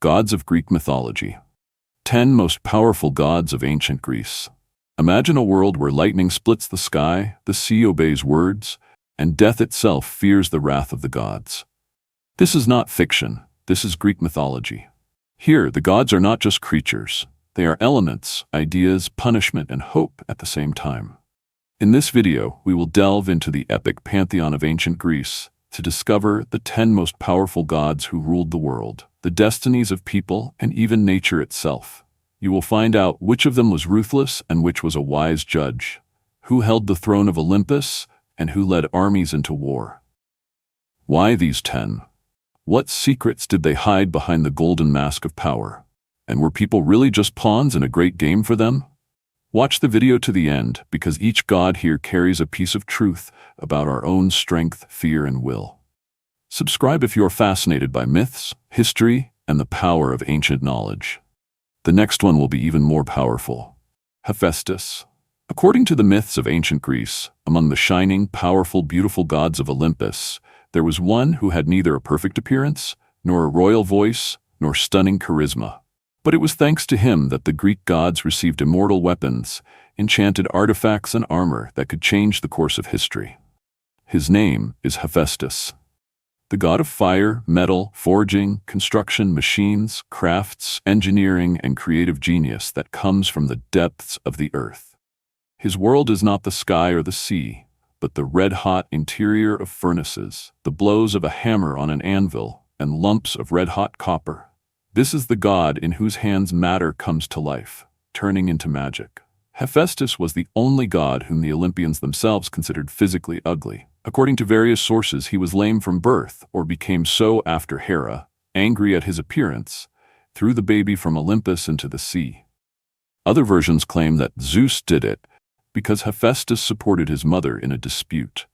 Gods of Greek mythology. 10 most powerful gods of ancient Greece. Imagine a world where lightning splits the sky, the sea obeys words, and death itself fears the wrath of the gods. This is not fiction, this is Greek mythology. Here, the gods are not just creatures. They are elements, ideas, punishment, and hope at the same time. In this video, we will delve into the epic pantheon of ancient Greece to discover the 10 most powerful gods who ruled the world, the destinies of people, and even nature itself. You will find out which of them was ruthless and which was a wise judge, who held the throne of Olympus, and who led armies into war. Why these 10? What secrets did they hide behind the golden mask of power? And were people really just pawns in a great game for them? Watch the video to the end, because each god here carries a piece of truth about our own strength, fear, and will. Subscribe if you're fascinated by myths, history, and the power of ancient knowledge. The next one will be even more powerful. Hephaestus. According to the myths of ancient Greece, among the shining, powerful, beautiful gods of Olympus, there was one who had neither a perfect appearance, nor a royal voice, nor stunning charisma. But it was thanks to him that the Greek gods received immortal weapons, enchanted artifacts, and armor that could change the course of history. His name is Hephaestus, the god of fire, metal, forging, construction, machines, crafts, engineering, and creative genius that comes from the depths of the earth. His world is not the sky or the sea, but the red-hot interior of furnaces, the blows of a hammer on an anvil, and lumps of red-hot copper. This is the god in whose hands matter comes to life, turning into magic. Hephaestus was the only god whom the Olympians themselves considered physically ugly. According to various sources, he was lame from birth or became so after Hera, angry at his appearance, threw the baby from Olympus into the sea. Other versions claim that Zeus did it because Hephaestus supported his mother in a dispute.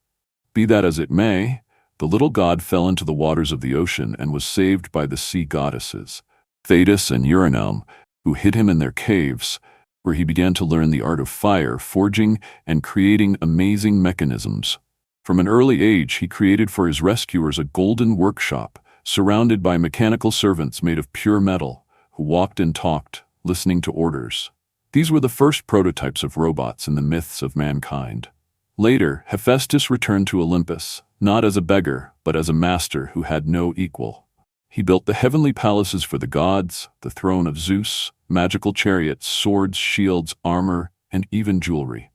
Be that as it may, the little god fell into the waters of the ocean and was saved by the sea goddesses, Thetis and Eurynome, who hid him in their caves, where he began to learn the art of fire, forging, and creating amazing mechanisms. From an early age, he created for his rescuers a golden workshop, surrounded by mechanical servants made of pure metal, who walked and talked, listening to orders. These were the first prototypes of robots in the myths of mankind. Later, Hephaestus returned to Olympus, not as a beggar, but as a master who had no equal. He built the heavenly palaces for the gods, the throne of Zeus, magical chariots, swords, shields, armor, and even jewelry.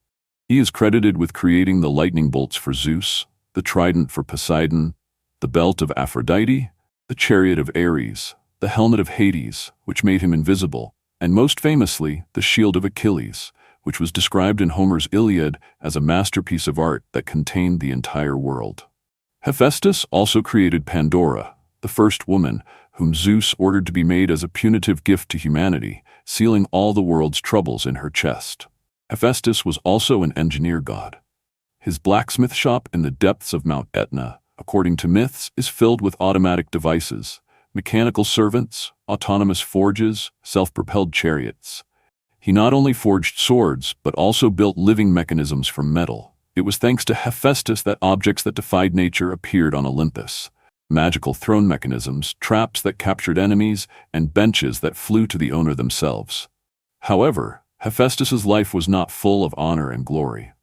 He is credited with creating the lightning bolts for Zeus, the trident for Poseidon, the belt of Aphrodite, the chariot of Ares, the helmet of Hades, which made him invisible, and most famously, the shield of Achilles, which was described in Homer's Iliad as a masterpiece of art that contained the entire world. Hephaestus also created Pandora, the first woman, whom Zeus ordered to be made as a punitive gift to humanity, sealing all the world's troubles in her chest. Hephaestus was also an engineer god. His blacksmith shop in the depths of Mount Etna, according to myths, is filled with automatic devices, mechanical servants, autonomous forges, self-propelled chariots. He not only forged swords, but also built living mechanisms from metal. It was thanks to Hephaestus that objects that defied nature appeared on Olympus. Magical throne mechanisms, traps that captured enemies, and benches that flew to the owner themselves. However, Hephaestus's life was not full of honor and glory.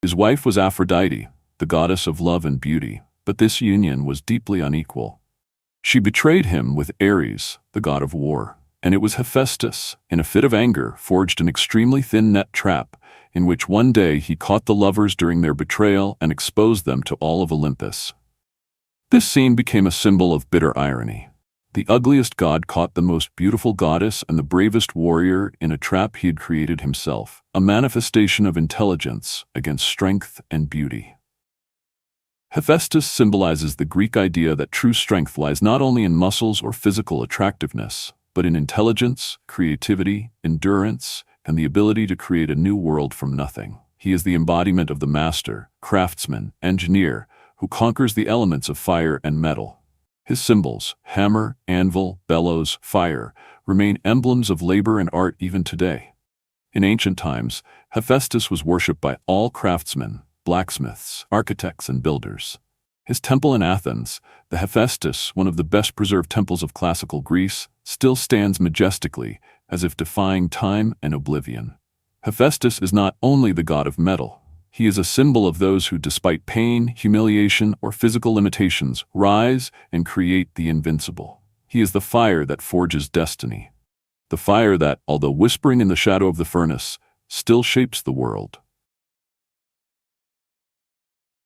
His wife was Aphrodite, the goddess of love and beauty, but this union was deeply unequal. She betrayed him with Ares, the god of war, and it was Hephaestus, in a fit of anger, forged an extremely thin net trap, in which one day he caught the lovers during their betrayal and exposed them to all of Olympus. This scene became a symbol of bitter irony. The ugliest god caught the most beautiful goddess and the bravest warrior in a trap he had created himself, a manifestation of intelligence against strength and beauty. Hephaestus symbolizes the Greek idea that true strength lies not only in muscles or physical attractiveness, but in intelligence, creativity, endurance, and the ability to create a new world from nothing. He is the embodiment of the master, craftsman, engineer, who conquers the elements of fire and metal. His symbols, hammer, anvil, bellows, fire, remain emblems of labor and art even today. In ancient times, Hephaestus was worshipped by all craftsmen, blacksmiths, architects, and builders. His temple in Athens, the Hephaestus, one of the best-preserved temples of classical Greece, still stands majestically, as if defying time and oblivion. Hephaestus is not only the god of metal. He is a symbol of those who, despite pain, humiliation, or physical limitations, rise and create the invincible. He is the fire that forges destiny. The fire that, although whispering in the shadow of the furnace, still shapes the world.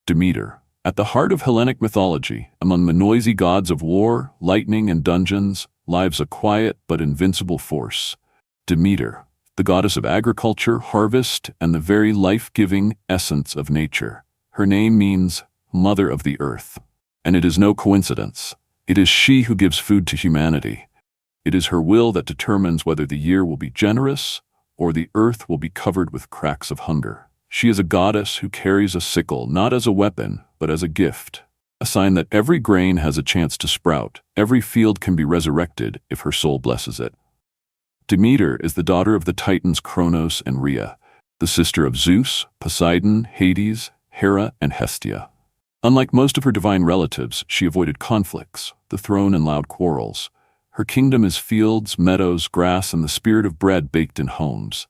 Demeter. At the heart of Hellenic mythology, among the noisy gods of war, lightning, and dungeons, lives a quiet but invincible force. Demeter, the goddess of agriculture, harvest, and the very life-giving essence of nature. Her name means Mother of the Earth. And it is no coincidence. It is she who gives food to humanity. It is her will that determines whether the year will be generous or the earth will be covered with cracks of hunger. She is a goddess who carries a sickle not as a weapon, but as a gift, a sign that every grain has a chance to sprout, every field can be resurrected if her soul blesses it. Demeter is the daughter of the Titans Kronos and Rhea, the sister of Zeus, Poseidon, Hades, Hera, and Hestia. Unlike most of her divine relatives, she avoided conflicts, the throne, and loud quarrels. Her kingdom is fields, meadows, grass, and the spirit of bread baked in homes.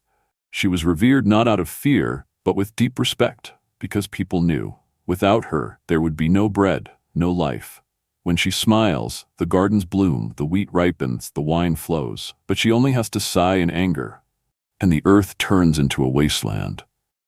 She was revered not out of fear, but with deep respect, because people knew, without her, there would be no bread, no life. When she smiles, the gardens bloom, the wheat ripens, the wine flows, but she only has to sigh in anger, and the earth turns into a wasteland.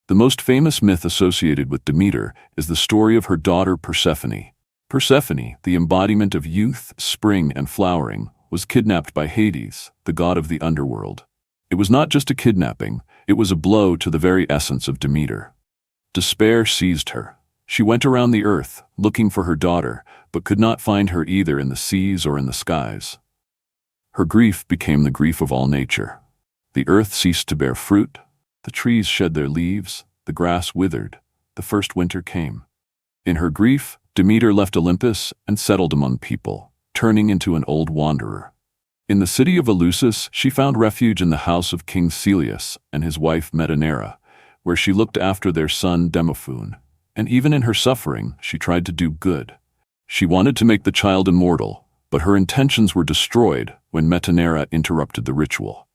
The most famous myth associated with Demeter is the story of her daughter Persephone. Persephone, the embodiment of youth, spring, and flowering, was kidnapped by Hades, the god of the underworld. It was not just a kidnapping, it was a blow to the very essence of Demeter. Despair seized her. She went around the earth, looking for her daughter, but could not find her either in the seas or in the skies. Her grief became the grief of all nature. The earth ceased to bear fruit, the trees shed their leaves, the grass withered, the first winter came. In her grief, Demeter left Olympus and settled among people, turning into an old wanderer. In the city of Eleusis, she found refuge in the house of King Celeus and his wife Metaneira, where she looked after their son Demophoon. And even in her suffering, she tried to do good. She wanted to make the child immortal, but her intentions were destroyed when Metaneira interrupted the ritual.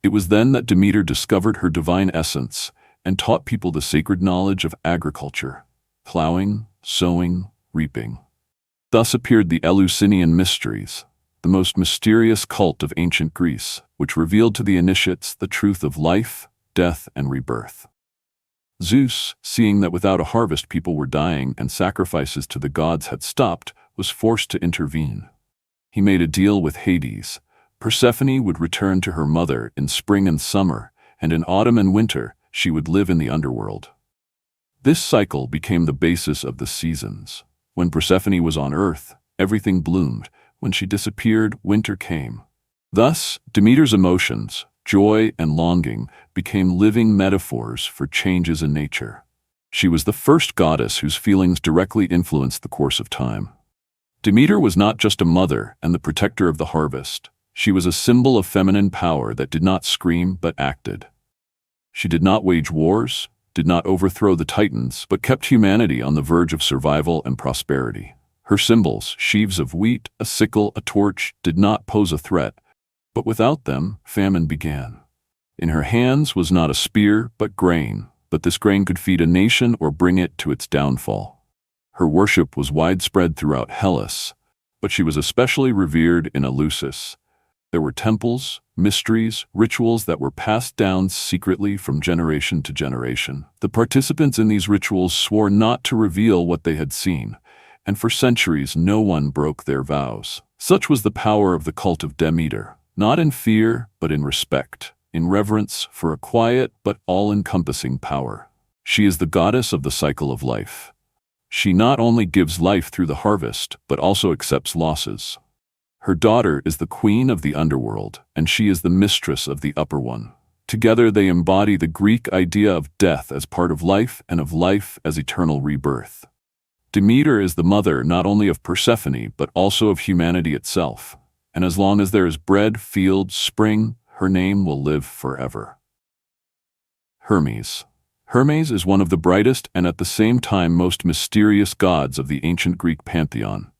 It was then that Demeter discovered her divine essence and taught people the sacred knowledge of agriculture, plowing, sowing, reaping. Thus appeared the Eleusinian Mysteries, the most mysterious cult of ancient Greece, which revealed to the initiates the truth of life, death, and rebirth. Zeus, seeing that without a harvest people were dying and sacrifices to the gods had stopped, was forced to intervene. He made a deal with Hades. Persephone would return to her mother in spring and summer, and in autumn and winter she would live in the underworld. This cycle became the basis of the seasons. When Persephone was on earth, everything bloomed. When she disappeared, winter came. Thus, Demeter's emotions, joy and longing, became living metaphors for changes in nature. She was the first goddess whose feelings directly influenced the course of time. Demeter was not just a mother and the protector of the harvest. She was a symbol of feminine power that did not scream but acted. She did not wage wars, did not overthrow the Titans, but kept humanity on the verge of survival and prosperity. Her symbols, sheaves of wheat, a sickle, a torch, did not pose a threat, but without them, famine began. In her hands was not a spear, but grain, but this grain could feed a nation or bring it to its downfall. Her worship was widespread throughout Hellas, but she was especially revered in Eleusis. There were temples, mysteries, rituals that were passed down secretly from generation to generation. The participants in these rituals swore not to reveal what they had seen, and for centuries no one broke their vows. Such was the power of the cult of Demeter, not in fear, but in respect, in reverence for a quiet but all-encompassing power. She is the goddess of the cycle of life. She not only gives life through the harvest, but also accepts losses. Her daughter is the queen of the underworld, and she is the mistress of the upper one. Together they embody the Greek idea of death as part of life and of life as eternal rebirth. Demeter is the mother not only of Persephone, but also of humanity itself. And as long as there is bread, field, spring, her name will live forever. Hermes. Hermes is one of the brightest and at the same time most mysterious gods of the ancient Greek pantheon.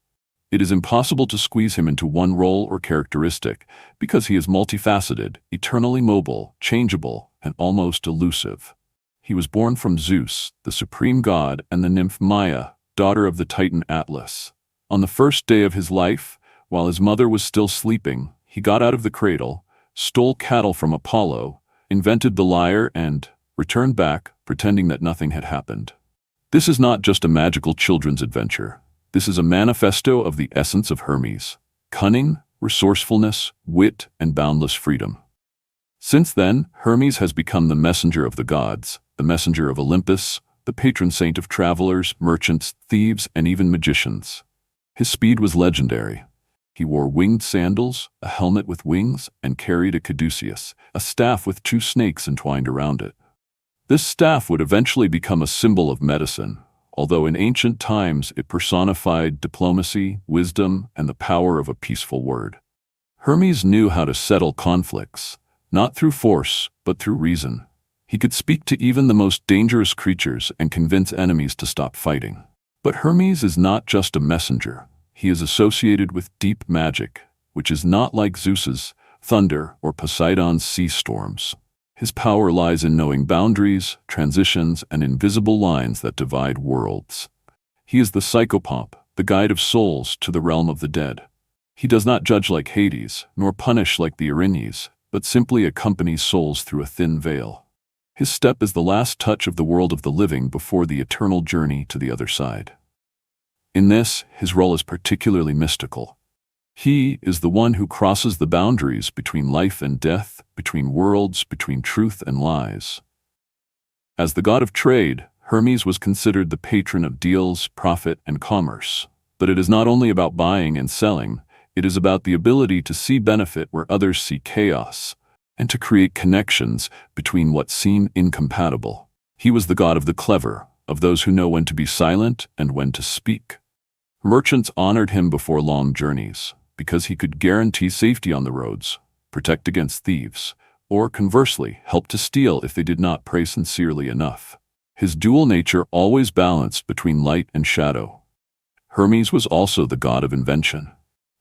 It is impossible to squeeze him into one role or characteristic because he is multifaceted, eternally mobile, changeable, and almost elusive. He was born from Zeus, the supreme god, and the nymph Maia, daughter of the Titan Atlas. On the first day of his life, while his mother was still sleeping, he got out of the cradle, stole cattle from Apollo, invented the lyre, and returned back, pretending that nothing had happened. This is not just a magical children's adventure. This is a manifesto of the essence of Hermes: cunning, resourcefulness, wit, and boundless freedom. Since then, Hermes has become the messenger of the gods, the messenger of Olympus, the patron saint of travelers, merchants, thieves, and even magicians. His speed was legendary. He wore winged sandals, a helmet with wings, and carried a caduceus, a staff with two snakes entwined around it. This staff would eventually become a symbol of medicine, although in ancient times it personified diplomacy, wisdom, and the power of a peaceful word. Hermes knew how to settle conflicts, not through force, but through reason. He could speak to even the most dangerous creatures and convince enemies to stop fighting. But Hermes is not just a messenger. He is associated with deep magic, which is not like Zeus's thunder or Poseidon's sea storms. His power lies in knowing boundaries, transitions, and invisible lines that divide worlds. He is the psychopomp, the guide of souls to the realm of the dead. He does not judge like Hades, nor punish like the Erinyes, but simply accompanies souls through a thin veil. His step is the last touch of the world of the living before the eternal journey to the other side. In this, his role is particularly mystical. He is the one who crosses the boundaries between life and death, between worlds, between truth and lies. As the god of trade, Hermes was considered the patron of deals, profit, and commerce. But it is not only about buying and selling, it is about the ability to see benefit where others see chaos, and to create connections between what seem incompatible. He was the god of the clever, of those who know when to be silent and when to speak. Merchants honored him before long journeys, because he could guarantee safety on the roads, protect against thieves, or conversely, help to steal if they did not pray sincerely enough. His dual nature always balanced between light and shadow. Hermes was also the god of invention.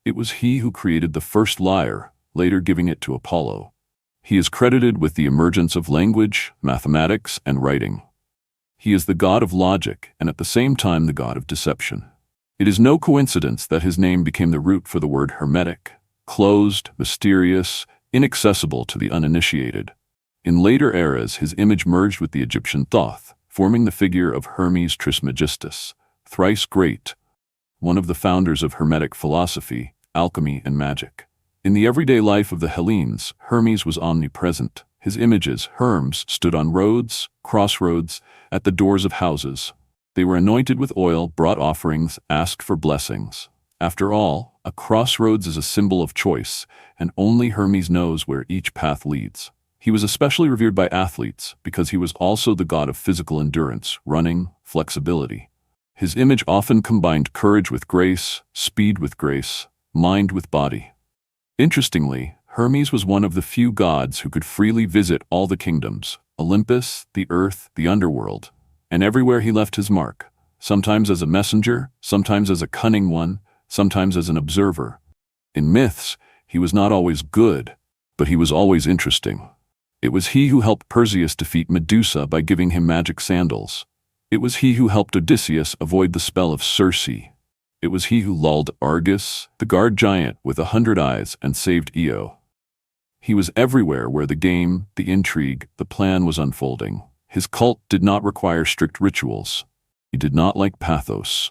It was he who created the first lyre, later giving it to Apollo. He is credited with the emergence of language, mathematics, and writing. He is the god of logic and at the same time the god of deception. It is no coincidence that his name became the root for the word hermetic, closed, mysterious, inaccessible to the uninitiated. In later eras, his image merged with the Egyptian Thoth, forming the figure of Hermes Trismegistus, thrice great, one of the founders of Hermetic philosophy, alchemy, and magic. In the everyday life of the Hellenes, Hermes was omnipresent. His images, Herms, stood on roads, crossroads, at the doors of houses. They were anointed with oil, brought offerings, asked for blessings. After all, a crossroads is a symbol of choice, and only Hermes knows where each path leads. He was especially revered by athletes because he was also the god of physical endurance, running, flexibility. His image often combined courage with grace, speed with grace, mind with body. Interestingly, Hermes was one of the few gods who could freely visit all the kingdoms, Olympus, the earth, the underworld, and everywhere he left his mark, sometimes as a messenger, sometimes as a cunning one, sometimes as an observer. In myths, he was not always good, but he was always interesting. It was he who helped Perseus defeat Medusa by giving him magic sandals. It was he who helped Odysseus avoid the spell of Circe. It was he who lulled Argus, the guard giant with 100 eyes, and saved Io. He was everywhere where the game, the intrigue, the plan was unfolding. His cult did not require strict rituals. He did not like pathos.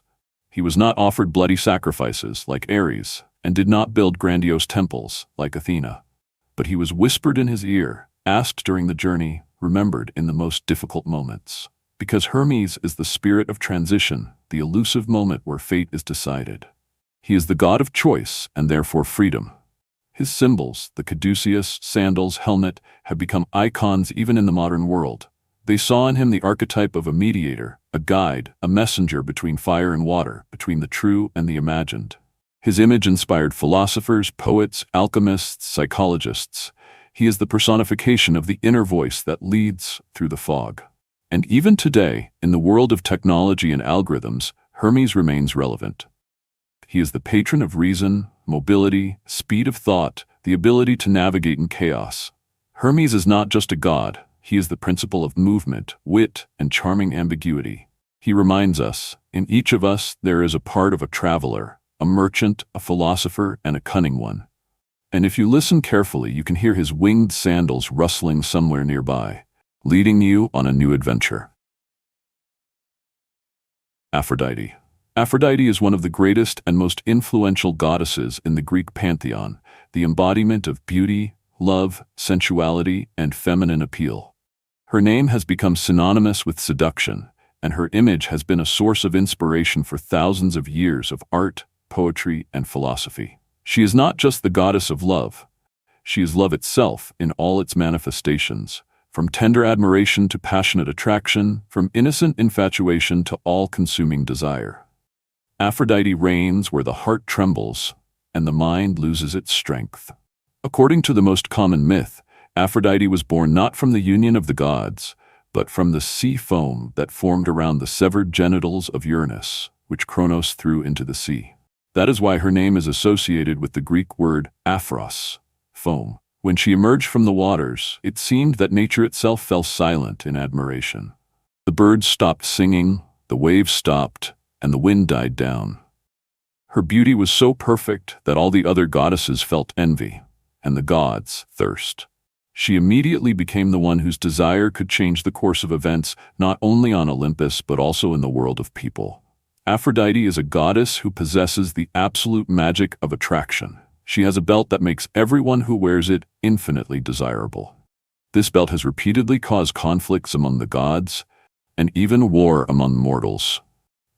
He was not offered bloody sacrifices like Ares, and did not build grandiose temples like Athena. But he was whispered in his ear, asked during the journey, remembered in the most difficult moments. Because Hermes is the spirit of transition, the elusive moment where fate is decided. He is the god of choice and therefore freedom. His symbols, the caduceus, sandals, helmet, have become icons even in the modern world. They saw in him the archetype of a mediator, a guide, a messenger between fire and water, between the true and the imagined. His image inspired philosophers, poets, alchemists, psychologists. He is the personification of the inner voice that leads through the fog. And even today, in the world of technology and algorithms, Hermes remains relevant. He is the patron of reason, mobility, speed of thought, the ability to navigate in chaos. Hermes is not just a god, he is the principle of movement, wit, and charming ambiguity. He reminds us, in each of us there is a part of a traveler, a merchant, a philosopher, and a cunning one. And if you listen carefully, you can hear his winged sandals rustling somewhere nearby, leading you on a new adventure. Aphrodite. Aphrodite is one of the greatest and most influential goddesses in the Greek pantheon, the embodiment of beauty, love, sensuality, and feminine appeal. Her name has become synonymous with seduction, and her image has been a source of inspiration for thousands of years of art, poetry, and philosophy. She is not just the goddess of love. She is love itself in all its manifestations, from tender admiration to passionate attraction, from innocent infatuation to all-consuming desire. Aphrodite reigns where the heart trembles and the mind loses its strength. According to the most common myth, Aphrodite was born not from the union of the gods, but from the sea foam that formed around the severed genitals of Uranus, which Kronos threw into the sea. That is why her name is associated with the Greek word aphros, foam. When she emerged from the waters, it seemed that nature itself fell silent in admiration. The birds stopped singing, the waves stopped, and the wind died down. Her beauty was so perfect that all the other goddesses felt envy, and the gods thirst. She immediately became the one whose desire could change the course of events, not only on Olympus but also in the world of people. Aphrodite is a goddess who possesses the absolute magic of attraction. She has a belt that makes everyone who wears it infinitely desirable. This belt has repeatedly caused conflicts among the gods, and even war among mortals.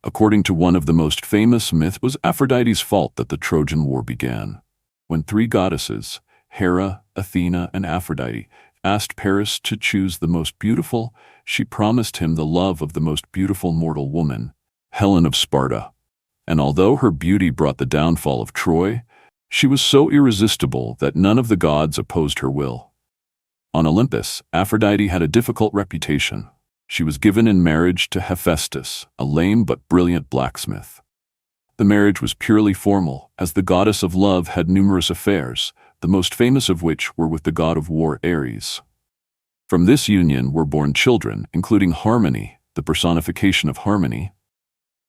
According to one of the most famous myths, it was Aphrodite's fault that the Trojan War began. When three goddesses, Hera, Athena, and Aphrodite, asked Paris to choose the most beautiful, she promised him the love of the most beautiful mortal woman, Helen of Sparta. And although her beauty brought the downfall of Troy, she was so irresistible that none of the gods opposed her will. On Olympus, Aphrodite had a difficult reputation. She was given in marriage to Hephaestus, a lame but brilliant blacksmith. The marriage was purely formal, as the goddess of love had numerous affairs, the most famous of which were with the god of war Ares. From this union were born children, including Harmony, the personification of harmony,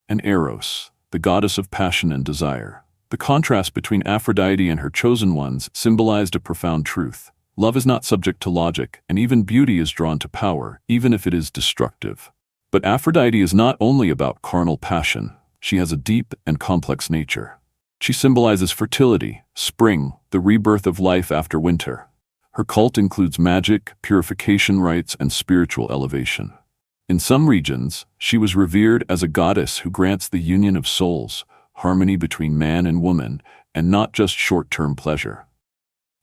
and Eros, the goddess of passion and desire. The contrast between Aphrodite and her chosen ones symbolized a profound truth. Love is not subject to logic, and even beauty is drawn to power, even if it is destructive. But Aphrodite is not only about carnal passion. She has a deep and complex nature. She symbolizes fertility, spring, the rebirth of life after winter. Her cult includes magic, purification rites, and spiritual elevation. In some regions, she was revered as a goddess who grants the union of souls, harmony between man and woman, and not just short-term pleasure.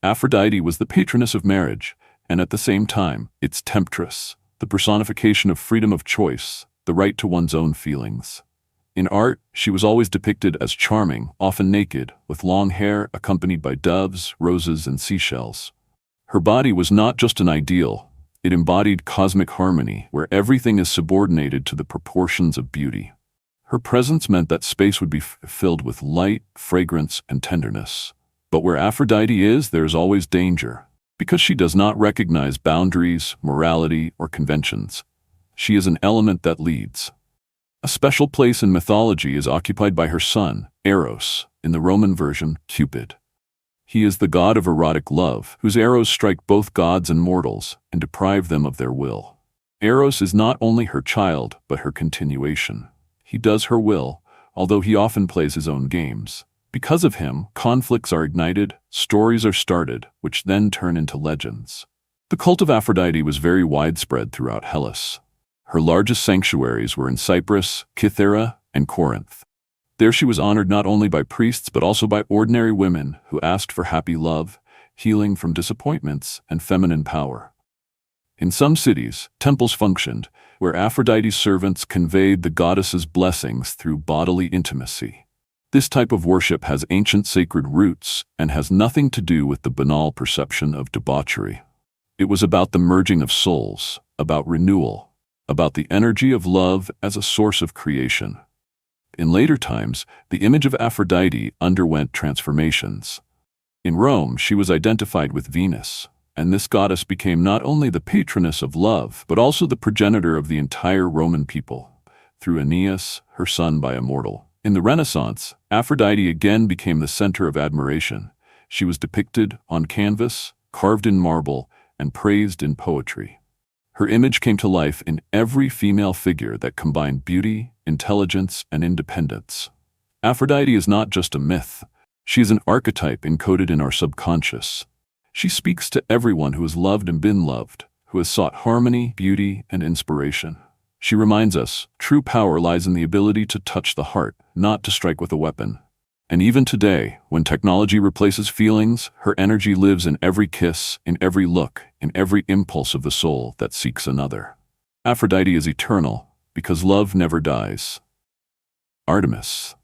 Aphrodite was the patroness of marriage, and at the same time, its temptress, the personification of freedom of choice, the right to one's own feelings. In art, she was always depicted as charming, often naked, with long hair accompanied by doves, roses, and seashells. Her body was not just an ideal, it embodied cosmic harmony, where everything is subordinated to the proportions of beauty. Her presence meant that space would be filled with light, fragrance, and tenderness. But where Aphrodite is, there is always danger, because she does not recognize boundaries, morality, or conventions. She is an element that leads. A special place in mythology is occupied by her son, Eros, in the Roman version, Cupid. He is the god of erotic love, whose arrows strike both gods and mortals and deprive them of their will. Eros is not only her child, but her continuation. He does her will, although he often plays his own games. Because of him, conflicts are ignited, stories are started, which then turn into legends. The cult of Aphrodite was very widespread throughout Hellas. Her largest sanctuaries were in Cyprus, Cythera, and Corinth. There she was honored not only by priests but also by ordinary women who asked for happy love, healing from disappointments, and feminine power. In some cities, temples functioned, where Aphrodite's servants conveyed the goddess's blessings through bodily intimacy. This type of worship has ancient sacred roots and has nothing to do with the banal perception of debauchery. It was about the merging of souls, about renewal, about the energy of love as a source of creation. In later times, the image of Aphrodite underwent transformations. In Rome, she was identified with Venus, and this goddess became not only the patroness of love, but also the progenitor of the entire Roman people, through Aeneas, her son by a mortal. In the Renaissance, Aphrodite again became the center of admiration. She was depicted on canvas, carved in marble, and praised in poetry. Her image came to life in every female figure that combined beauty, intelligence, and independence. Aphrodite is not just a myth. She is an archetype encoded in our subconscious. She speaks to everyone who has loved and been loved, who has sought harmony, beauty, and inspiration. She reminds us, true power lies in the ability to touch the heart, not to strike with a weapon. And even today, when technology replaces feelings, her energy lives in every kiss, in every look, in every impulse of the soul that seeks another. Aphrodite is eternal, because love never dies. Artemis.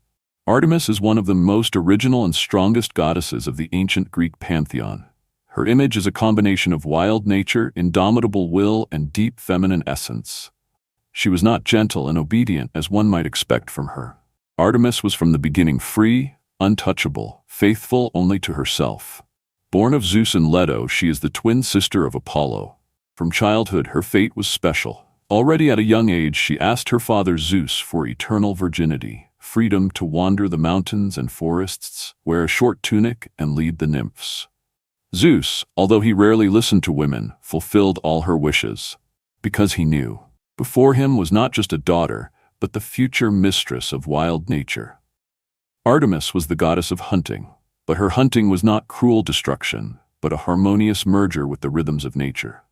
Artemis is one of the most original and strongest goddesses of the ancient Greek pantheon. Her image is a combination of wild nature, indomitable will, and deep feminine essence. She was not gentle and obedient as one might expect from her. Artemis was from the beginning free, untouchable, faithful only to herself. Born of Zeus and Leto, she is the twin sister of Apollo. From childhood, her fate was special. Already at a young age, she asked her father Zeus for eternal virginity, freedom to wander the mountains and forests, wear a short tunic, and lead the nymphs. Zeus, although he rarely listened to women, fulfilled all her wishes, because he knew before him was not just a daughter, but the future mistress of wild nature. Artemis was the goddess of hunting, but her hunting was not cruel destruction, but a harmonious merger with the rhythms of nature.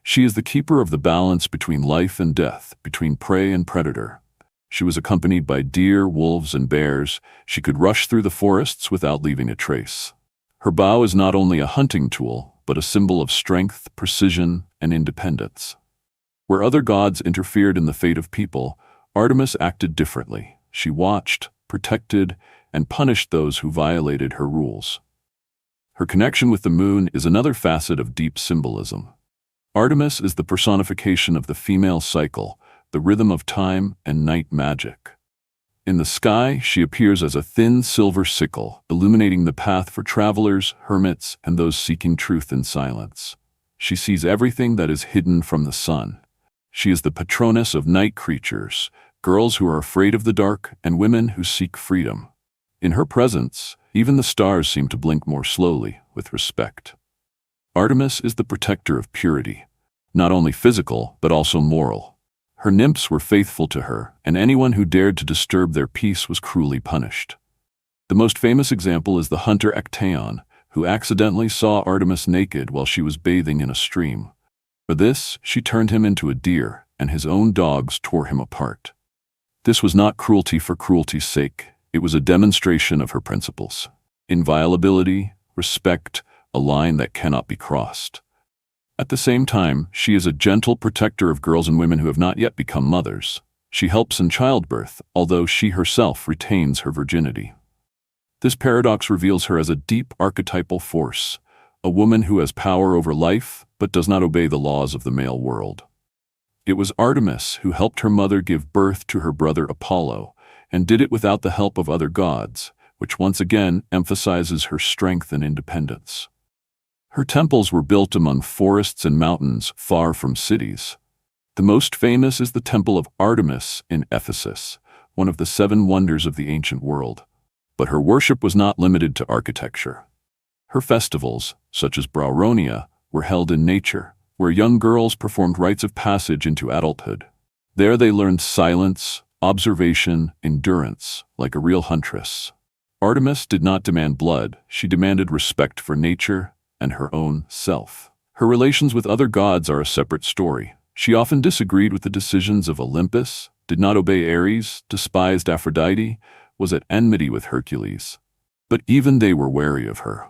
She is the keeper of the balance between life and death, between prey and predator. She was accompanied by deer, wolves, and bears. She could rush through the forests without leaving a trace. Her bow is not only a hunting tool, but a symbol of strength, precision, and independence. Where other gods interfered in the fate of people, Artemis acted differently. She watched, protected, and punished those who violated her rules. Her connection with the moon is another facet of deep symbolism. Artemis is the personification of the female cycle, the rhythm of time and night magic. In the sky, she appears as a thin silver sickle, illuminating the path for travelers, hermits, and those seeking truth in silence. She sees everything that is hidden from the sun. She is the patroness of night creatures, girls who are afraid of the dark, and women who seek freedom. In her presence, even the stars seem to blink more slowly, with respect. Artemis is the protector of purity, not only physical, but also moral. Her nymphs were faithful to her, and anyone who dared to disturb their peace was cruelly punished. The most famous example is the hunter Actaeon, who accidentally saw Artemis naked while she was bathing in a stream. For this, she turned him into a deer, and his own dogs tore him apart. This was not cruelty for cruelty's sake. It was a demonstration of her principles: inviolability, respect, a line that cannot be crossed. At the same time, she is a gentle protector of girls and women who have not yet become mothers. She helps in childbirth, although she herself retains her virginity. This paradox reveals her as a deep archetypal force, a woman who has power over life, but does not obey the laws of the male world. It was Artemis who helped her mother give birth to her brother Apollo, and did it without the help of other gods, which once again emphasizes her strength and independence. Her temples were built among forests and mountains far from cities. The most famous is the Temple of Artemis in Ephesus, one of the 7 wonders of the ancient world. But her worship was not limited to architecture. Her festivals, such as Brauronia, were held in nature, where young girls performed rites of passage into adulthood. There they learned silence, observation, endurance, like a real huntress. Artemis did not demand blood, she demanded respect for nature and her own self. Her relations with other gods are a separate story. She often disagreed with the decisions of Olympus, did not obey Ares, despised Aphrodite, was at enmity with Hercules. But even they were wary of her.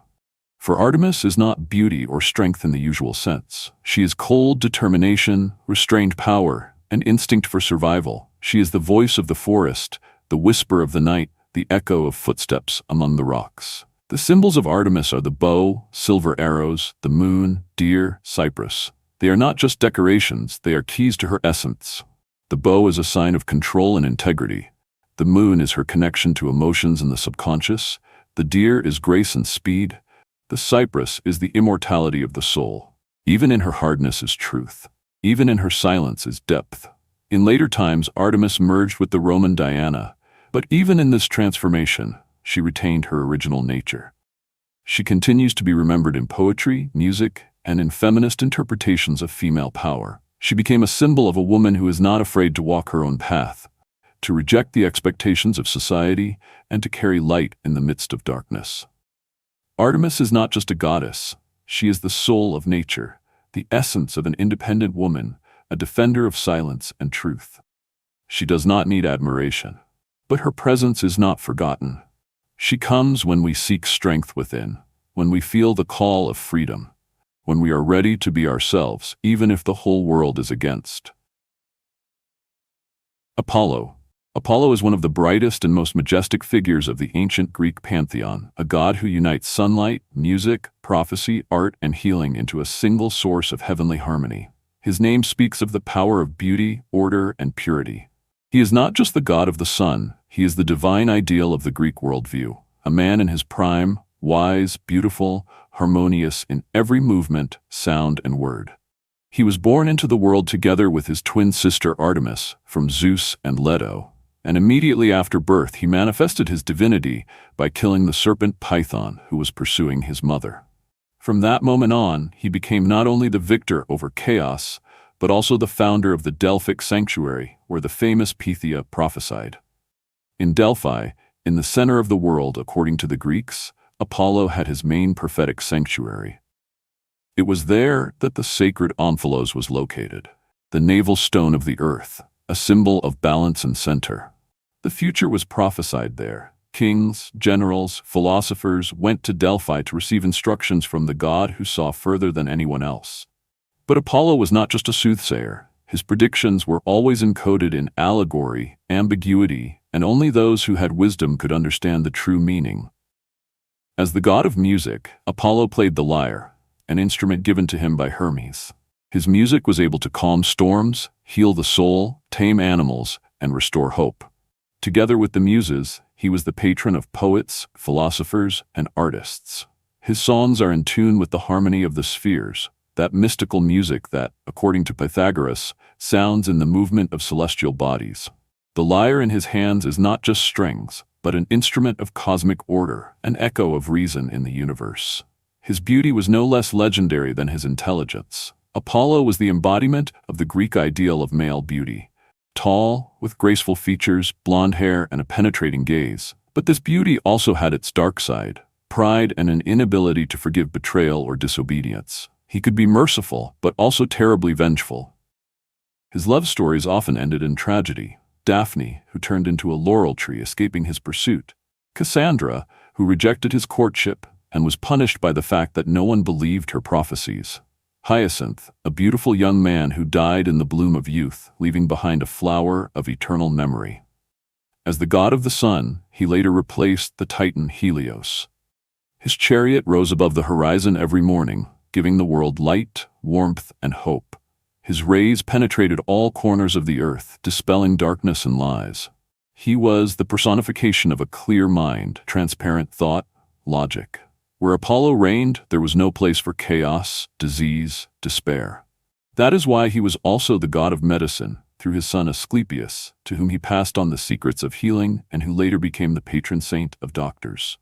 For Artemis is not beauty or strength in the usual sense. She is cold determination, restrained power, and instinct for survival. She is the voice of the forest, the whisper of the night, the echo of footsteps among the rocks. The symbols of Artemis are the bow, silver arrows, the moon, deer, cypress. They are not just decorations, they are keys to her essence. The bow is a sign of control and integrity. The moon is her connection to emotions and the subconscious. The deer is grace and speed. The cypress is the immortality of the soul. Even in her hardness is truth. Even in her silence is depth. In later times, Artemis merged with the Roman Diana, but even in this transformation, she retained her original nature. She continues to be remembered in poetry, music, and in feminist interpretations of female power. She became a symbol of a woman who is not afraid to walk her own path, to reject the expectations of society, and to carry light in the midst of darkness. Artemis is not just a goddess. She is the soul of nature, the essence of an independent woman, a defender of silence and truth. She does not need admiration, but her presence is not forgotten. She comes when we seek strength within, when we feel the call of freedom, when we are ready to be ourselves, even if the whole world is against. Apollo. Apollo is one of the brightest and most majestic figures of the ancient Greek pantheon, a god who unites sunlight, music, prophecy, art, and healing into a single source of heavenly harmony. His name speaks of the power of beauty, order, and purity. He is not just the god of the sun, he is the divine ideal of the Greek worldview, a man in his prime, wise, beautiful, harmonious in every movement, sound, and word. He was born into the world together with his twin sister Artemis, from Zeus and Leto, and immediately after birth he manifested his divinity by killing the serpent Python who was pursuing his mother. From that moment on, he became not only the victor over chaos, but also the founder of the Delphic sanctuary, where the famous Pythia prophesied. In Delphi, in the center of the world according to the Greeks, Apollo had his main prophetic sanctuary. It was there that the sacred omphalos was located, the navel stone of the earth, a symbol of balance and center. The future was prophesied there. Kings, generals, philosophers went to Delphi to receive instructions from the god who saw further than anyone else. But Apollo was not just a soothsayer. His predictions were always encoded in allegory, ambiguity, and only those who had wisdom could understand the true meaning. As the god of music, Apollo played the lyre, an instrument given to him by Hermes. His music was able to calm storms, heal the soul, tame animals, and restore hope. Together with the muses, he was the patron of poets, philosophers, and artists. His songs are in tune with the harmony of the spheres, that mystical music that, according to Pythagoras, sounds in the movement of celestial bodies. The lyre in his hands is not just strings, but an instrument of cosmic order, an echo of reason in the universe. His beauty was no less legendary than his intelligence. Apollo was the embodiment of the Greek ideal of male beauty. Tall, with graceful features, blonde hair, and a penetrating gaze. But this beauty also had its dark side, pride and an inability to forgive betrayal or disobedience. He could be merciful, but also terribly vengeful. His love stories often ended in tragedy. Daphne, who turned into a laurel tree escaping his pursuit. Cassandra, who rejected his courtship and was punished by the fact that no one believed her prophecies. Hyacinth, a beautiful young man who died in the bloom of youth, leaving behind a flower of eternal memory. As the god of the sun, he later replaced the titan Helios. His chariot rose above the horizon every morning, giving the world light, warmth, and hope. His rays penetrated all corners of the earth, dispelling darkness and lies. He was the personification of a clear mind, transparent thought, logic. Where Apollo reigned, there was no place for chaos, disease, despair. That is why he was also the god of medicine, through his son Asclepius, to whom he passed on the secrets of healing and who later became the patron saint of doctors.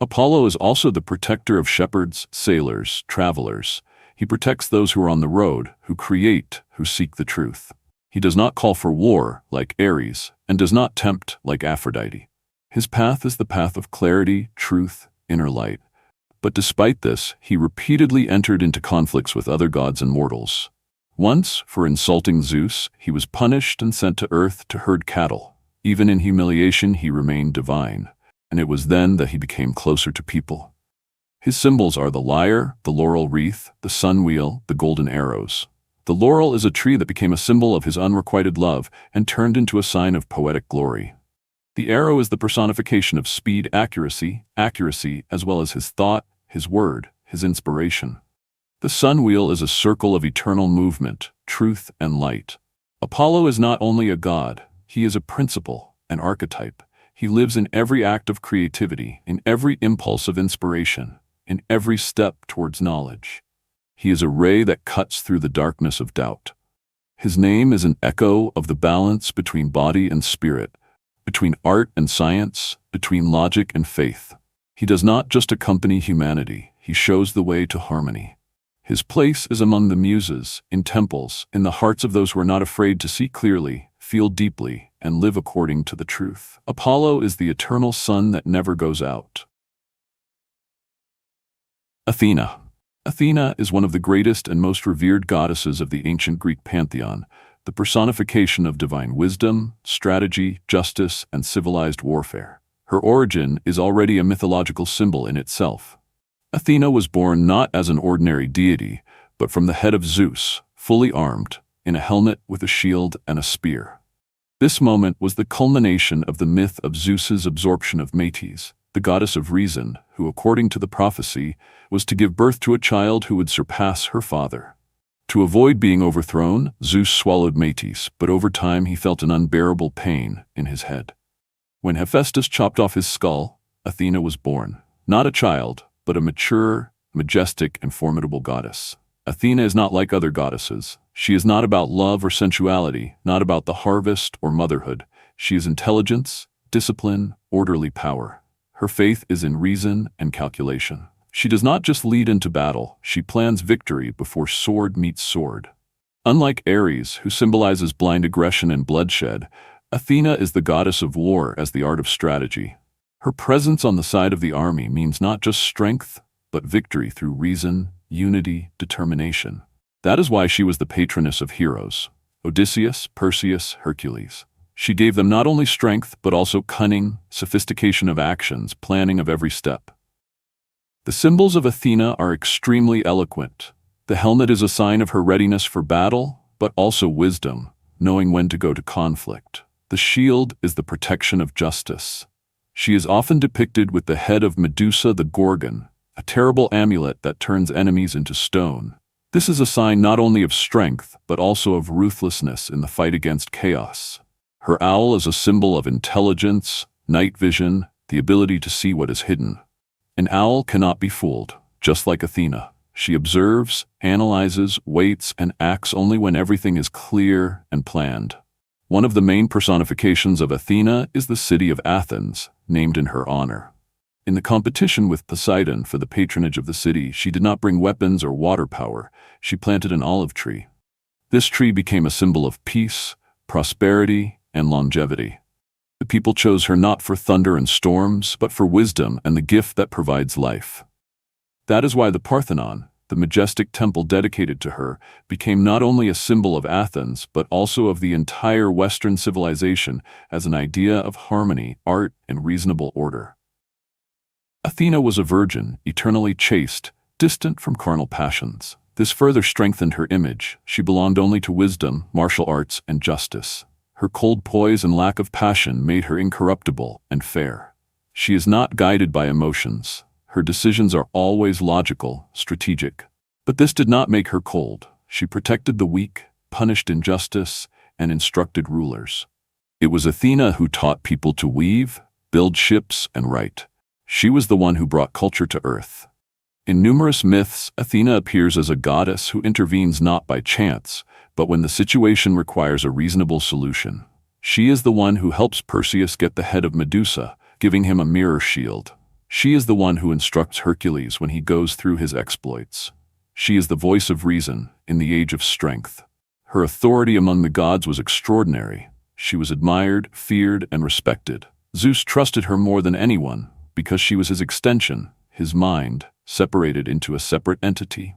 Apollo is also the protector of shepherds, sailors, travelers. He protects those who are on the road, who create, who seek the truth. He does not call for war, like Ares, and does not tempt, like Aphrodite. His path is the path of clarity, truth, inner light. But despite this, he repeatedly entered into conflicts with other gods and mortals. Once, for insulting Zeus, he was punished and sent to earth to herd cattle. Even in humiliation, he remained divine, and it was then that he became closer to people. His symbols are the lyre, the laurel wreath, the sun wheel, the golden arrows. The laurel is a tree that became a symbol of his unrequited love and turned into a sign of poetic glory. The arrow is the personification of speed, accuracy, as well as his thought, his word, his inspiration. The sun wheel is a circle of eternal movement, truth, and light. Apollo is not only a god, he is a principle, an archetype. He lives in every act of creativity, in every impulse of inspiration, in every step towards knowledge. He is a ray that cuts through the darkness of doubt. His name is an echo of the balance between body and spirit, between art and science, between logic and faith. He does not just accompany humanity, he shows the way to harmony. His place is among the muses, in temples, in the hearts of those who are not afraid to see clearly, feel deeply, and live according to the truth. Apollo is the eternal sun that never goes out. Athena. Athena is one of the greatest and most revered goddesses of the ancient Greek pantheon, the personification of divine wisdom, strategy, justice, and civilized warfare. Her origin is already a mythological symbol in itself. Athena was born not as an ordinary deity, but from the head of Zeus, fully armed, in a helmet with a shield and a spear. This moment was the culmination of the myth of Zeus's absorption of Metis, the goddess of reason, who, according to the prophecy, was to give birth to a child who would surpass her father. To avoid being overthrown, Zeus swallowed Metis, but over time he felt an unbearable pain in his head. When Hephaestus chopped off his skull, Athena was born, not a child, but a mature, majestic, and formidable goddess. Athena is not like other goddesses. She is not about love or sensuality, not about the harvest or motherhood. She is intelligence, discipline, orderly power. Her faith is in reason and calculation. She does not just lead into battle, she plans victory before sword meets sword. Unlike Ares, who symbolizes blind aggression and bloodshed, Athena is the goddess of war as the art of strategy. Her presence on the side of the army means not just strength, but victory through reason, unity, determination. That is why she was the patroness of heroes: Odysseus, Perseus, Hercules. She gave them not only strength, but also cunning, sophistication of actions, planning of every step. The symbols of Athena are extremely eloquent. The helmet is a sign of her readiness for battle, but also wisdom, knowing when to go to conflict. The shield is the protection of justice. She is often depicted with the head of Medusa the Gorgon, a terrible amulet that turns enemies into stone. This is a sign not only of strength, but also of ruthlessness in the fight against chaos. Her owl is a symbol of intelligence, night vision, the ability to see what is hidden. An owl cannot be fooled, just like Athena. She observes, analyzes, waits, and acts only when everything is clear and planned. One of the main personifications of Athena is the city of Athens, named in her honor. In the competition with Poseidon for the patronage of the city, she did not bring weapons or water power. She planted an olive tree. This tree became a symbol of peace, prosperity, and longevity. The people chose her not for thunder and storms, but for wisdom and the gift that provides life. That is why the Parthenon, the majestic temple dedicated to her, became not only a symbol of Athens, but also of the entire Western civilization as an idea of harmony, art, and reasonable order. Athena was a virgin, eternally chaste, distant from carnal passions. This further strengthened her image. She belonged only to wisdom, martial arts, and justice. Her cold poise and lack of passion made her incorruptible and fair. She is not guided by emotions. Her decisions are always logical, strategic. But this did not make her cold. She protected the weak, punished injustice, and instructed rulers. It was Athena who taught people to weave, build ships, and write. She was the one who brought culture to earth. In numerous myths, Athena appears as a goddess who intervenes not by chance, but when the situation requires a reasonable solution. She is the one who helps Perseus get the head of Medusa, giving him a mirror shield. She is the one who instructs Hercules when he goes through his exploits. She is the voice of reason in the age of strength. Her authority among the gods was extraordinary. She was admired, feared, and respected. Zeus trusted her more than anyone because she was his extension, his mind, separated into a separate entity.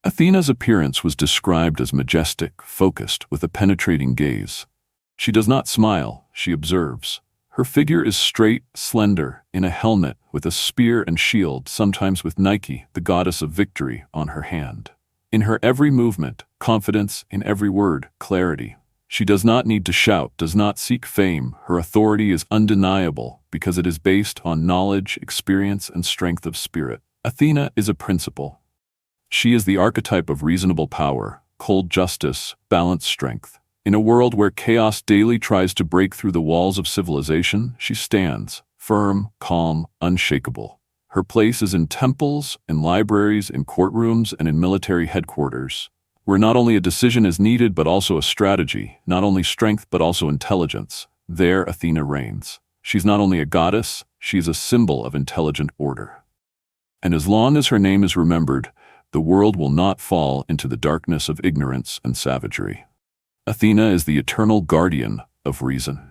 Athena's appearance was described as majestic, focused, with a penetrating gaze. She does not smile, she observes. Her figure is straight, slender, in a helmet, with a spear and shield, sometimes with Nike, the goddess of victory, on her hand. In her every movement, confidence; in every word, clarity. She does not need to shout, does not seek fame. Her authority is undeniable because it is based on knowledge, experience, and strength of spirit. Athena is a principle. She is the archetype of reasonable power, cold justice, balanced strength. In a world where chaos daily tries to break through the walls of civilization, she stands, firm, calm, unshakable. Her place is in temples, in libraries, in courtrooms, and in military headquarters, where not only a decision is needed but also a strategy, not only strength but also intelligence. There Athena reigns. She's not only a goddess, she's a symbol of intelligent order. And as long as her name is remembered, the world will not fall into the darkness of ignorance and savagery. Athena is the eternal guardian of reason.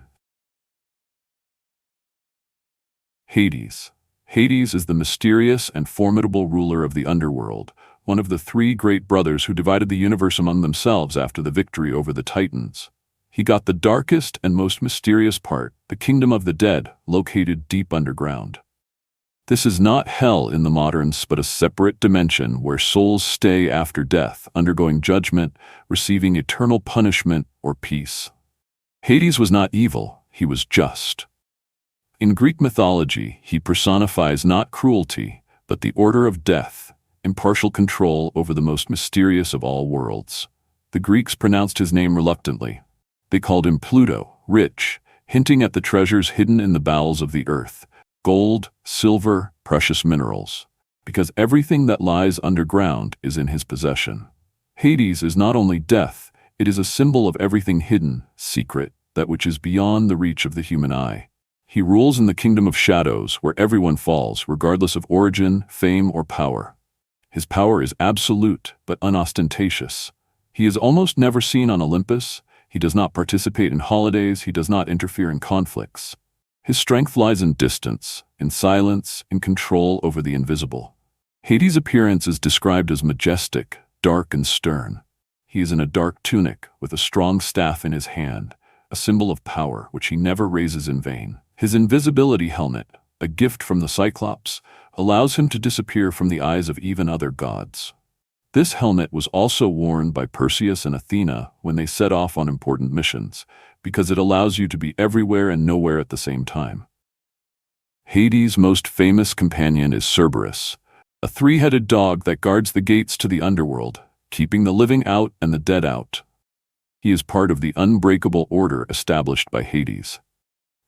Hades. Hades is the mysterious and formidable ruler of the underworld, one of the three great brothers who divided the universe among themselves after the victory over the Titans. He got the darkest and most mysterious part, the kingdom of the dead, located deep underground. This is not hell in the moderns, but a separate dimension where souls stay after death, undergoing judgment, receiving eternal punishment or peace. Hades was not evil, he was just. In Greek mythology, he personifies not cruelty, but the order of death, impartial control over the most mysterious of all worlds. The Greeks pronounced his name reluctantly. They called him Pluto, rich, hinting at the treasures hidden in the bowels of the earth. Gold, silver, precious minerals, because everything that lies underground is in his possession. Hades is not only death, it is a symbol of everything hidden, secret, that which is beyond the reach of the human eye. He rules in the kingdom of shadows, where everyone falls, regardless of origin, fame, or power. His power is absolute, but unostentatious. He is almost never seen on Olympus. He does not participate in holidays. He does not interfere in conflicts. His strength lies in distance, in silence, in control over the invisible. Hades' appearance is described as majestic, dark, and stern. He is in a dark tunic with a strong staff in his hand, a symbol of power which he never raises in vain. His invisibility helmet, a gift from the Cyclops, allows him to disappear from the eyes of even other gods. This helmet was also worn by Perseus and Athena when they set off on important missions, because it allows you to be everywhere and nowhere at the same time. Hades' most famous companion is Cerberus, a three-headed dog that guards the gates to the underworld, keeping the living out and the dead out. He is part of the unbreakable order established by Hades.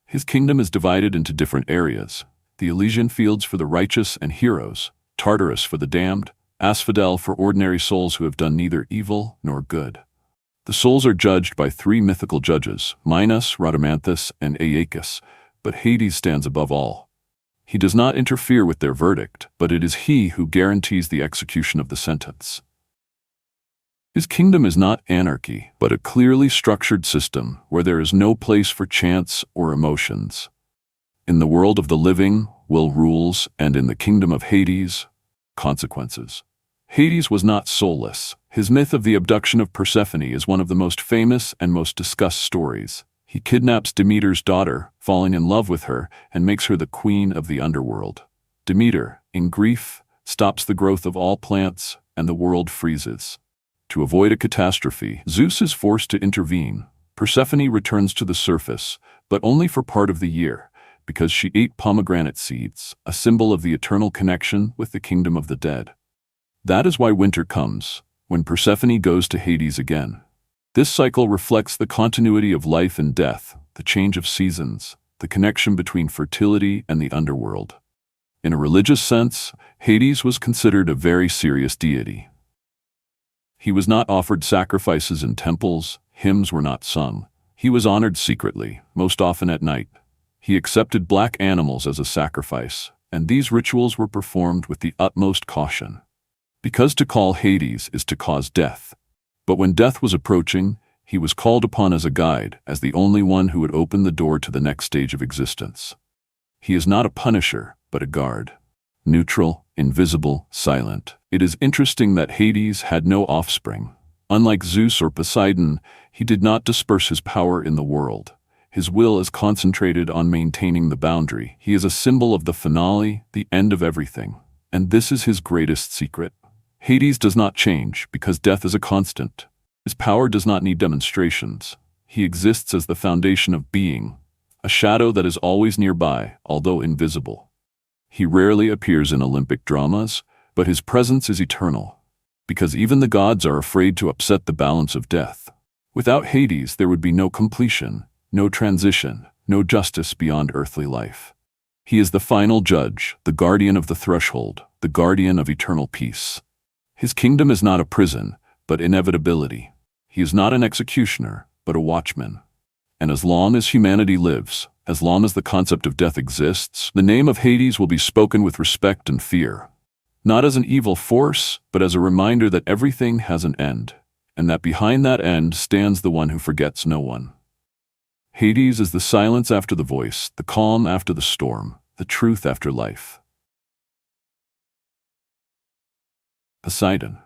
His kingdom is divided into different areas: the Elysian fields for the righteous and heroes, Tartarus for the damned, Asphodel for ordinary souls who have done neither evil nor good. The souls are judged by three mythical judges, Minos, Rhadamanthus, and Aeacus, but Hades stands above all. He does not interfere with their verdict, but it is he who guarantees the execution of the sentence. His kingdom is not anarchy, but a clearly structured system where there is no place for chance or emotions. In the world of the living, will rules, and in the kingdom of Hades, consequences. Hades was not soulless. His myth of the abduction of Persephone is one of the most famous and most discussed stories. He kidnaps Demeter's daughter, falling in love with her, and makes her the queen of the underworld. Demeter, in grief, stops the growth of all plants, and the world freezes. To avoid a catastrophe, Zeus is forced to intervene. Persephone returns to the surface, but only for part of the year, because she ate pomegranate seeds, a symbol of the eternal connection with the kingdom of the dead. That is why winter comes, when Persephone goes to Hades again. This cycle reflects the continuity of life and death, the change of seasons, the connection between fertility and the underworld. In a religious sense, Hades was considered a very serious deity. He was not offered sacrifices in temples, hymns were not sung. He was honored secretly, most often at night. He accepted black animals as a sacrifice, and these rituals were performed with the utmost caution. Because to call Hades is to cause death. But when death was approaching, he was called upon as a guide, as the only one who would open the door to the next stage of existence. He is not a punisher, but a guard. Neutral, invisible, silent. It is interesting that Hades had no offspring. Unlike Zeus or Poseidon, he did not disperse his power in the world. His will is concentrated on maintaining the boundary. He is a symbol of the finale, the end of everything. And this is his greatest secret. Hades does not change because death is a constant. His power does not need demonstrations. He exists as the foundation of being, a shadow that is always nearby, although invisible. He rarely appears in Olympic dramas, but his presence is eternal. because even the gods are afraid to upset the balance of death. Without Hades, there would be no completion, no transition, no justice beyond earthly life. He is the final judge, the guardian of the threshold, the guardian of eternal peace. His kingdom is not a prison, but inevitability. He is not an executioner, but a watchman. And as long as humanity lives, as long as the concept of death exists, the name of Hades will be spoken with respect and fear. Not as an evil force, but as a reminder that everything has an end, and that behind that end stands the one who forgets no one. Hades is the silence after the voice, the calm after the storm, the truth after life. Poseidon.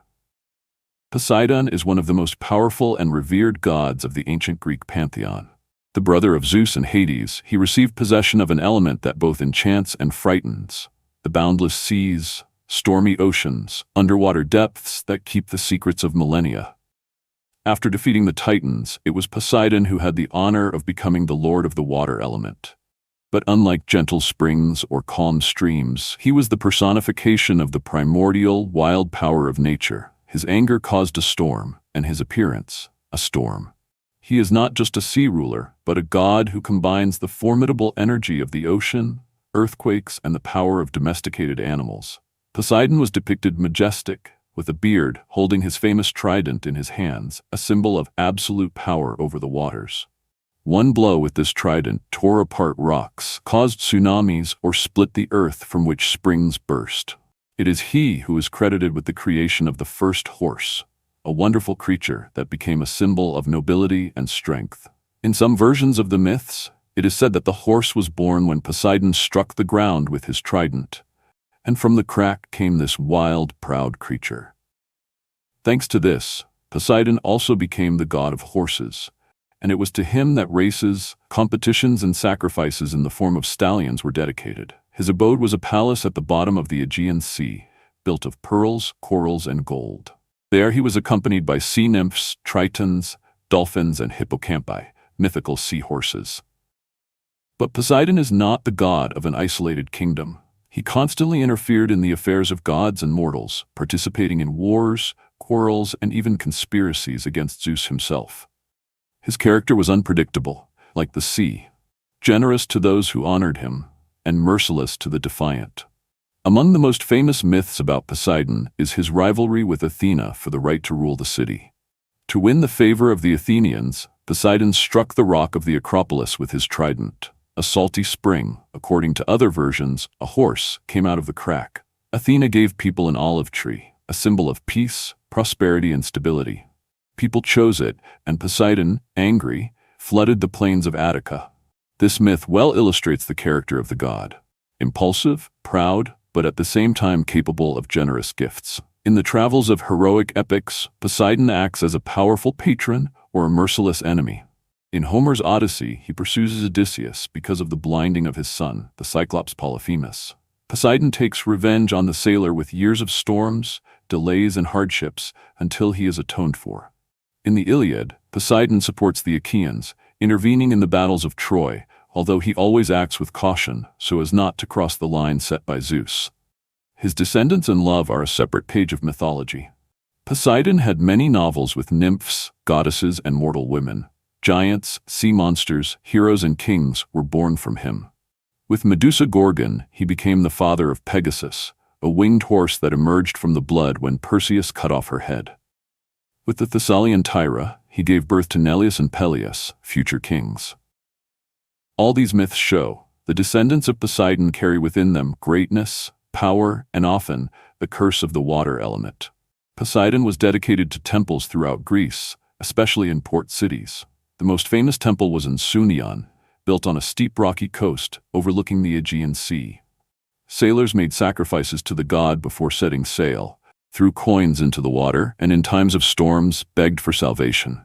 Poseidon is one of the most powerful and revered gods of the ancient Greek pantheon. The brother of Zeus and Hades, he received possession of an element that both enchants and frightens: the boundless seas, stormy oceans, underwater depths that keep the secrets of millennia. After defeating the Titans, it was Poseidon who had the honor of becoming the lord of the water element. But unlike gentle springs or calm streams, he was the personification of the primordial, wild power of nature. His anger caused a storm, and his appearance, a storm. He is not just a sea ruler, but a god who combines the formidable energy of the ocean, earthquakes, and the power of domesticated animals. Poseidon was depicted majestic, with a beard, holding his famous trident in his hands, a symbol of absolute power over the waters. One blow with this trident tore apart rocks, caused tsunamis, or split the earth from which springs burst. It is he who is credited with the creation of the first horse, a wonderful creature that became a symbol of nobility and strength. In some versions of the myths, it is said that the horse was born when Poseidon struck the ground with his trident, and from the crack came this wild, proud creature. Thanks to this, Poseidon also became the god of horses, and it was to him that races, competitions, and sacrifices in the form of stallions were dedicated. His abode was a palace at the bottom of the Aegean Sea, built of pearls, corals, and gold. There he was accompanied by sea nymphs, tritons, dolphins, and hippocampi, mythical seahorses. But Poseidon is not the god of an isolated kingdom. He constantly interfered in the affairs of gods and mortals, participating in wars, quarrels, and even conspiracies against Zeus himself. His character was unpredictable, like the sea, generous to those who honored him, and merciless to the defiant. Among the most famous myths about Poseidon is his rivalry with Athena for the right to rule the city. To win the favor of the Athenians, Poseidon struck the rock of the Acropolis with his trident. A salty spring, according to other versions, a horse, came out of the crack. Athena gave people an olive tree, a symbol of peace, prosperity, and stability. People chose it, and Poseidon, angry, flooded the plains of Attica. This myth well illustrates the character of the god: impulsive, proud, but at the same time capable of generous gifts. In the travels of heroic epics, Poseidon acts as a powerful patron or a merciless enemy. In Homer's Odyssey, he pursues Odysseus because of the blinding of his son, the Cyclops Polyphemus. Poseidon takes revenge on the sailor with years of storms, delays, and hardships until he is atoned for. In the Iliad, Poseidon supports the Achaeans, intervening in the battles of Troy, although he always acts with caution so as not to cross the line set by Zeus. His descendants and love are a separate page of mythology. Poseidon had many novels with nymphs, goddesses, and mortal women. Giants, sea monsters, heroes, and kings were born from him. With Medusa Gorgon, he became the father of Pegasus, a winged horse that emerged from the blood when Perseus cut off her head. With the Thessalian Tyra, he gave birth to Neleus and Peleus, future kings. All these myths show the descendants of Poseidon carry within them greatness, power, and often the curse of the water element. Poseidon was dedicated to temples throughout Greece, especially in port cities. The most famous temple was in Sunion, built on a steep rocky coast overlooking the Aegean Sea. Sailors made sacrifices to the god before setting sail, threw coins into the water, and in times of storms begged for salvation.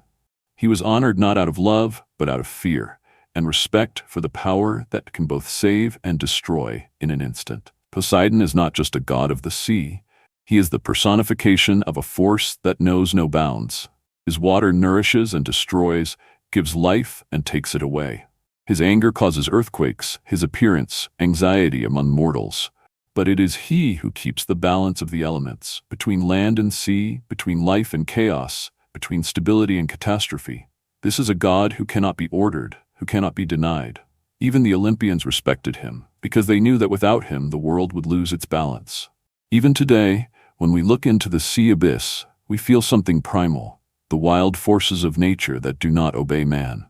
He was honored not out of love, but out of fear, and respect for the power that can both save and destroy in an instant. Poseidon is not just a god of the sea. He is the personification of a force that knows no bounds. His water nourishes and destroys, gives life and takes it away. His anger causes earthquakes, his appearance, anxiety among mortals. But it is he who keeps the balance of the elements, between land and sea, between life and chaos, between stability and catastrophe. This is a God who cannot be ordered, who cannot be denied. Even the Olympians respected him, because they knew that without him the world would lose its balance. Even today, when we look into the sea abyss, we feel something primal, the wild forces of nature that do not obey man.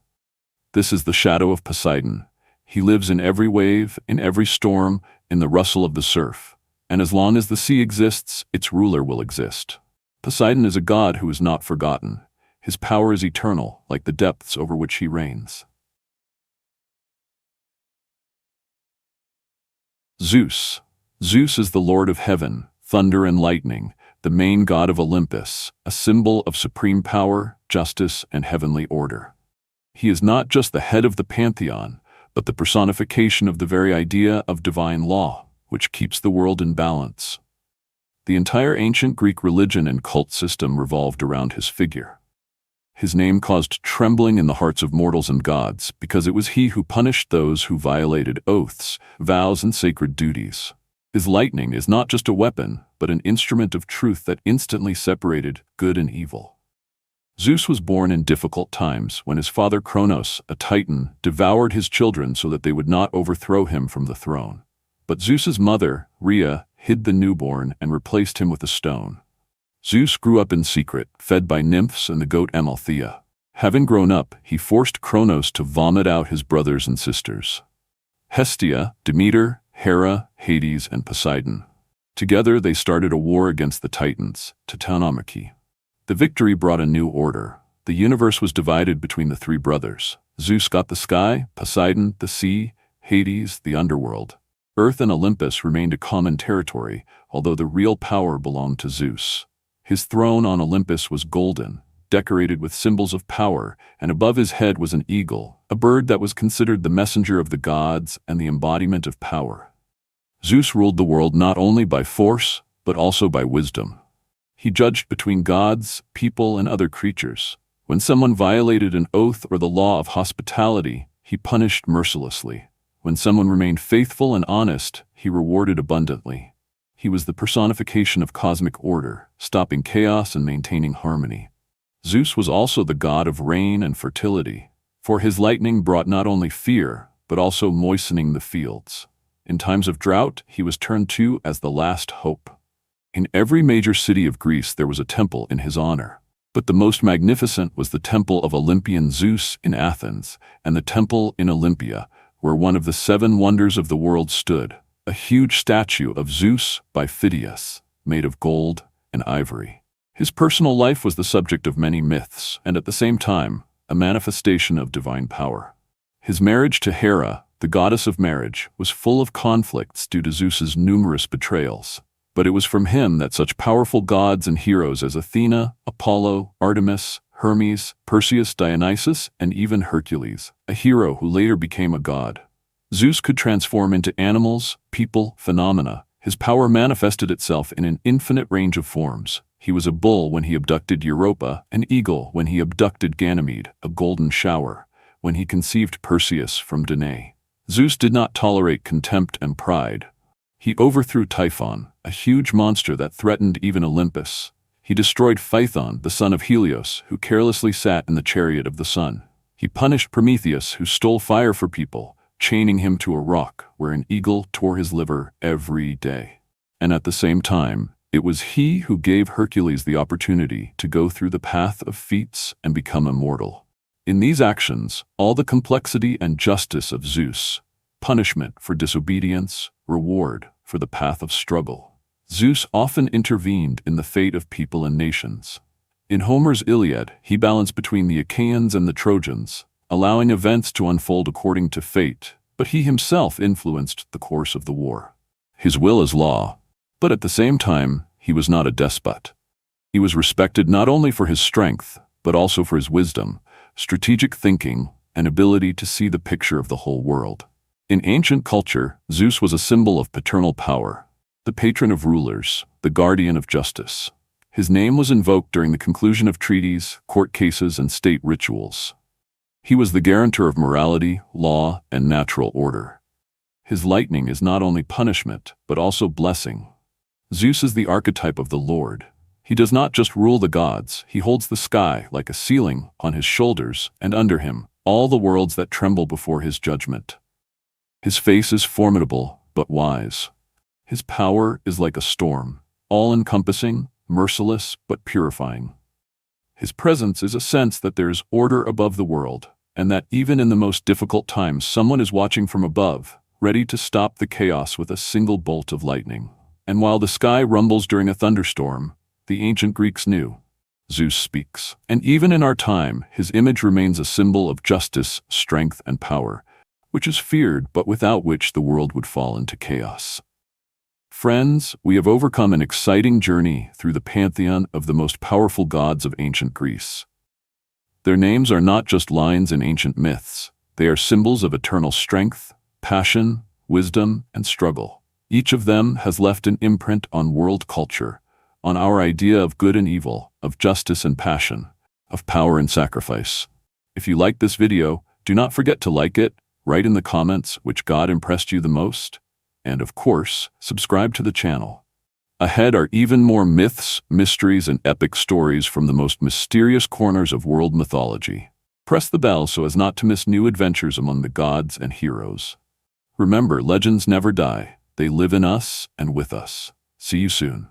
This is the shadow of Poseidon. He lives in every wave, in every storm, in the rustle of the surf. And as long as the sea exists, its ruler will exist. Poseidon is a god who is not forgotten. His power is eternal, like the depths over which he reigns. Zeus. Zeus is the lord of heaven, thunder and lightning, the main god of Olympus, a symbol of supreme power, justice, and heavenly order. He is not just the head of the pantheon, but the personification of the very idea of divine law, which keeps the world in balance. The entire ancient Greek religion and cult system revolved around his figure. His name caused trembling in the hearts of mortals and gods, because it was he who punished those who violated oaths, vows, and sacred duties. His lightning is not just a weapon, but an instrument of truth that instantly separated good and evil. Zeus was born in difficult times when his father Kronos, a titan, devoured his children so that they would not overthrow him from the throne. But Zeus's mother, Rhea, hid the newborn and replaced him with a stone. Zeus grew up in secret, fed by nymphs and the goat Amalthea. Having grown up, he forced Kronos to vomit out his brothers and sisters. Hestia, Demeter, Hera, Hades, and Poseidon. Together they started a war against the Titans, Titanomachy. The victory brought a new order. The universe was divided between the three brothers. Zeus got the sky, Poseidon the sea, Hades the underworld. Earth and Olympus remained a common territory, although the real power belonged to Zeus. His throne on Olympus was golden, decorated with symbols of power, and above his head was an eagle, a bird that was considered the messenger of the gods and the embodiment of power. Zeus ruled the world not only by force, but also by wisdom. He judged between gods, people, and other creatures. When someone violated an oath or the law of hospitality, he punished mercilessly. When someone remained faithful and honest, he rewarded abundantly. He was the personification of cosmic order, stopping chaos and maintaining harmony. Zeus was also the god of rain and fertility, for his lightning brought not only fear, but also moistening the fields. In times of drought, he was turned to as the last hope. In every major city of Greece there was a temple in his honor. But the most magnificent was the temple of Olympian Zeus in Athens, and the temple in Olympia, where one of the 7 wonders of the world stood, a huge statue of Zeus by Phidias, made of gold and ivory. His personal life was the subject of many myths, and at the same time, a manifestation of divine power. His marriage to Hera, the goddess of marriage, was full of conflicts due to Zeus's numerous betrayals. But it was from him that such powerful gods and heroes as Athena, Apollo, Artemis, Hermes, Perseus, Dionysus, and even Hercules, a hero who later became a god. Zeus could transform into animals, people, phenomena. His power manifested itself in an infinite range of forms. He was a bull when he abducted Europa, an eagle when he abducted Ganymede, a golden shower, when he conceived Perseus from Danae. Zeus did not tolerate contempt and pride. He overthrew Typhon, a huge monster that threatened even Olympus. He destroyed Phaethon, the son of Helios, who carelessly sat in the chariot of the sun. He punished Prometheus, who stole fire for people, chaining him to a rock where an eagle tore his liver every day. And at the same time, it was he who gave Hercules the opportunity to go through the path of feats and become immortal. In these actions, all the complexity and justice of Zeus, punishment for disobedience, reward for the path of struggle. Zeus often intervened in the fate of people and nations. In Homer's Iliad, he balanced between the Achaeans and the Trojans, allowing events to unfold according to fate, but he himself influenced the course of the war. His will is law, but at the same time, he was not a despot. He was respected not only for his strength, but also for his wisdom, strategic thinking, and ability to see the picture of the whole world. In ancient culture, Zeus was a symbol of paternal power, the patron of rulers, the guardian of justice. His name was invoked during the conclusion of treaties, court cases, and state rituals. He was the guarantor of morality, law, and natural order. His lightning is not only punishment, but also blessing. Zeus is the archetype of the Lord. He does not just rule the gods, he holds the sky like a ceiling on his shoulders, and under him, all the worlds that tremble before his judgment. His face is formidable, but wise. His power is like a storm, all-encompassing, merciless, but purifying. His presence is a sense that there is order above the world, and that even in the most difficult times someone is watching from above, ready to stop the chaos with a single bolt of lightning. And while the sky rumbles during a thunderstorm, the ancient Greeks knew. Zeus speaks. And even in our time, his image remains a symbol of justice, strength, and power, which is feared but without which the world would fall into chaos. Friends, we have overcome an exciting journey through the pantheon of the most powerful gods of ancient Greece. Their names are not just lines in ancient myths. They are symbols of eternal strength, passion, wisdom, and struggle. Each of them has left an imprint on world culture, on our idea of good and evil, of justice and passion, of power and sacrifice. If you liked this video, do not forget to like it, write in the comments which god impressed you the most, and of course, subscribe to the channel. Ahead are even more myths, mysteries, and epic stories from the most mysterious corners of world mythology. Press the bell so as not to miss new adventures among the gods and heroes. Remember, legends never die. They live in us and with us. See you soon.